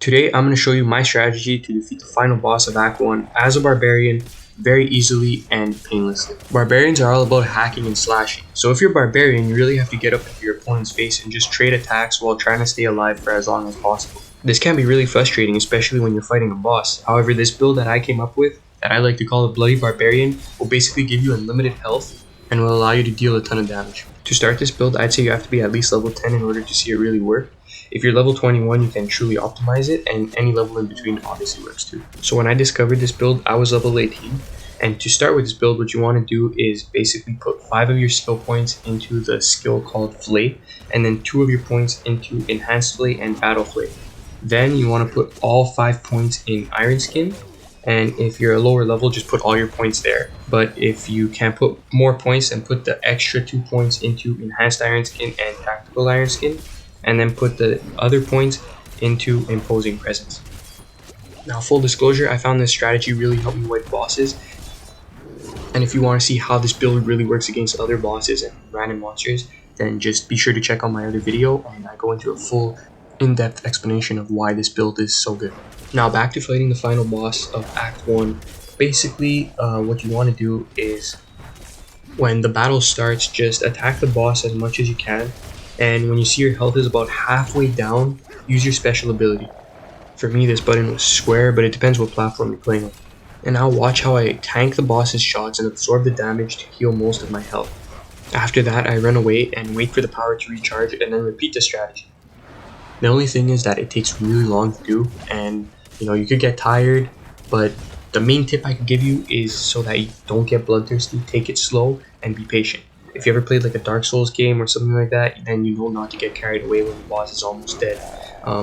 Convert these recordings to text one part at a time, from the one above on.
Today I'm going to show you my strategy to defeat the final boss of Act 1 as a barbarian very easily and painlessly. Barbarians are all about hacking and slashing, so if you're a barbarian you really have to get up into your opponent's face and just trade attacks while trying to stay alive for as long as possible. This can be really frustrating, especially when you're fighting a boss. However, this build that I came up with, that I like to call a Bloody Barbarian, will basically give you unlimited health and will allow you to deal a ton of damage. To start this build, I'd say you have to be at least level 10 in order to see it really work. If you're level 21, you can truly optimize it, and any level in between obviously works too. So when I discovered this build, I was level 18, and to start with this build, what you want to do is basically put 5 of your skill points into the skill called Flay, and then 2 of your points into Enhanced Flay and Battle Flay. Then you want to put all 5 points in Iron Skin, and if you're a lower level, just put all your points there. But if you can put more points, then put the extra 2 points into Enhanced Iron Skin and Tactical Iron Skin, and then put the other points into Imposing Presence. Now, full disclosure, I found this strategy really helped me wipe bosses, and if you want to see how this build really works against other bosses and random monsters, then just be sure to check out my other video, and I go into a full in-depth explanation of why this build is so good. Now back to fighting the final boss of Act 1. Basically, what you want to do is, when the battle starts, just attack the boss as much as you can, and when you see your health is about halfway down, use your special ability. For me, this button was square, but it depends what platform you're playing on. And now watch how I tank the boss's shots and absorb the damage to heal most of my health. After that, I run away and wait for the power to recharge and then repeat the strategy. The only thing is that it takes really long to do, and you could get tired, but the main tip I can give you is so that you don't get bloodthirsty, take it slow and be patient. If you ever played like a Dark Souls game or something like that, then you know not to get carried away when the boss is almost dead,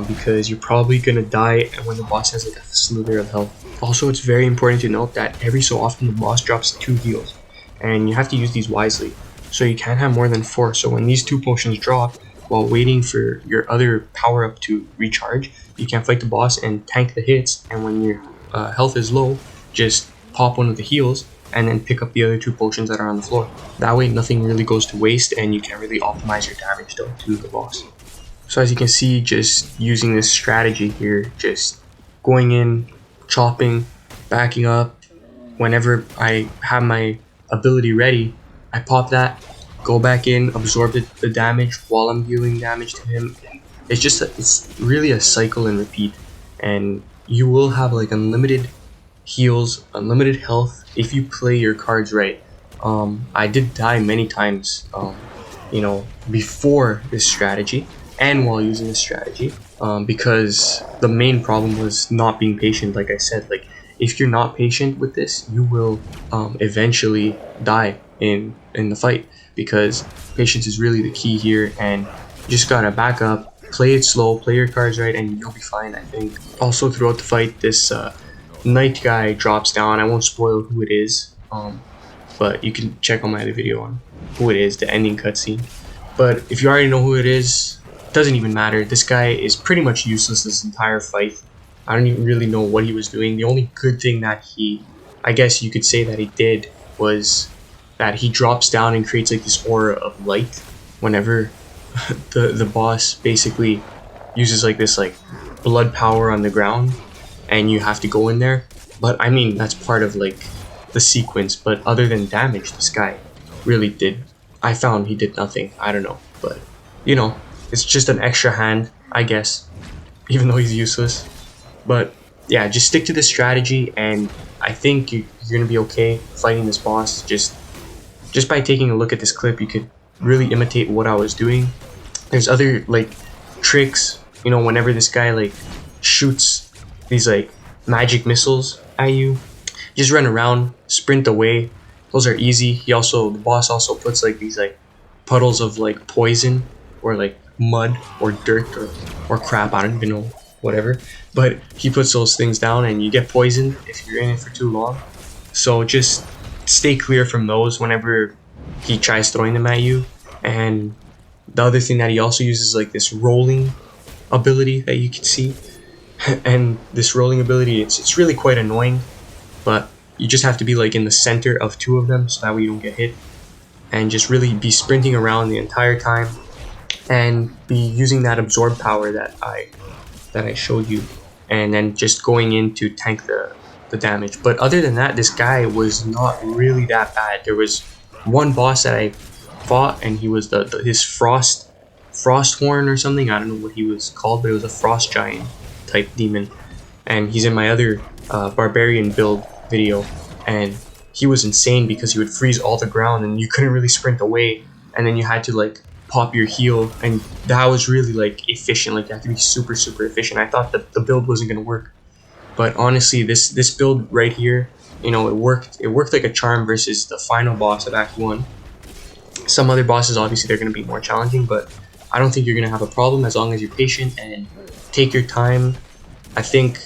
because you're probably gonna die when the boss has like a slither of health. Also, it's very important to note that every so often the boss drops 2 heals, and you have to use these wisely. So you can't have more than 4, so when these 2 potions drop, while waiting for your other power up to recharge, you can fight the boss and tank the hits, and when your health is low, just pop one of the heals and then pick up the other 2 potions that are on the floor. That way nothing really goes to waste and you can really optimize your damage though to the boss. So as you can see, just using this strategy here, just going in, chopping, backing up, whenever I have my ability ready, I pop that, go back in, absorb the damage while I'm dealing damage to him. It's really a cycle and repeat, and you will have like unlimited heals, unlimited health if you play your cards right. I did die many times, before this strategy and while using this strategy, because the main problem was not being patient. Like I said, like if you're not patient with this, you will eventually die in the fight, because patience is really the key here, and you just gotta back up, play it slow, play your cards right, and you'll be fine, I think. Also, throughout the fight, this knight guy drops down. I won't spoil who it is, but you can check on my other video on who it is, the ending cutscene. But if you already know who it is, it doesn't even matter. This guy is pretty much useless this entire fight. I don't even really know what he was doing. The only good thing that I guess you could say that he did, was that he drops down and creates like this aura of light whenever the boss basically uses like this like blood power on the ground, and you have to go in there. But I mean, that's part of like the sequence, but other than damage, this guy really did, I found he did nothing. I don't know, but it's just an extra hand, I guess, even though he's useless. But yeah, just stick to this strategy, and I think you're gonna be okay fighting this boss. Just by taking a look at this clip, you could really imitate what I was doing. There's other like tricks, whenever this guy like shoots these like magic missiles at you, just run around, sprint away. Those are easy. The boss also puts like these like puddles of like poison or like mud or dirt or crap, I don't even know, whatever, but he puts those things down and you get poisoned if you're in it for too long. So just stay clear from those whenever he tries throwing them at you. And the other thing that he also uses, like this rolling ability that you can see, and this rolling ability, it's really quite annoying, but you just have to be like in the center of 2 of them so that way you don't get hit, and just really be sprinting around the entire time and be using that absorb power that I showed you and then just going in to tank the damage. But other than that, this guy was not really that bad. There was one boss that I fought, and he was his frost horn or something. I don't know what he was called, but it was a frost giant type demon, and he's in my other barbarian build video, and he was insane because he would freeze all the ground and you couldn't really sprint away, and then you had to like pop your heal, and that was really like efficient. Like you had to be super efficient. I thought that the build wasn't gonna work, but honestly this build right here, you know, it worked like a charm versus the final boss of Act 1. Some other bosses, obviously they're gonna be more challenging, but I don't think you're gonna have a problem as long as you're patient and take your time. I think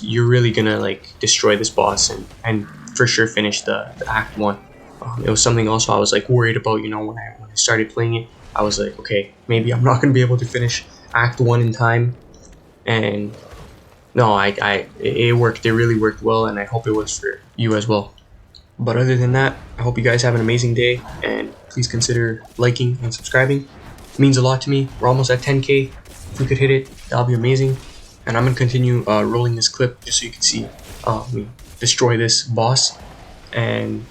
you're really gonna like destroy this boss and for sure finish the Act 1. It was something also I was like worried about, you know, when I started playing it. I was like, okay, maybe I'm not gonna be able to finish Act 1 in time, and no, it worked. It really worked well, and I hope it works for you as well. But other than that, I hope you guys have an amazing day, and please consider liking and subscribing. It means a lot to me. We're almost at 10K. If we could hit it, that'll be amazing. And I'm gonna continue rolling this clip just so you can see me destroy this boss. And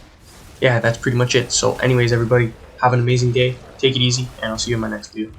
yeah, that's pretty much it. So anyways, everybody, have an amazing day. Take it easy, and I'll see you in my next video.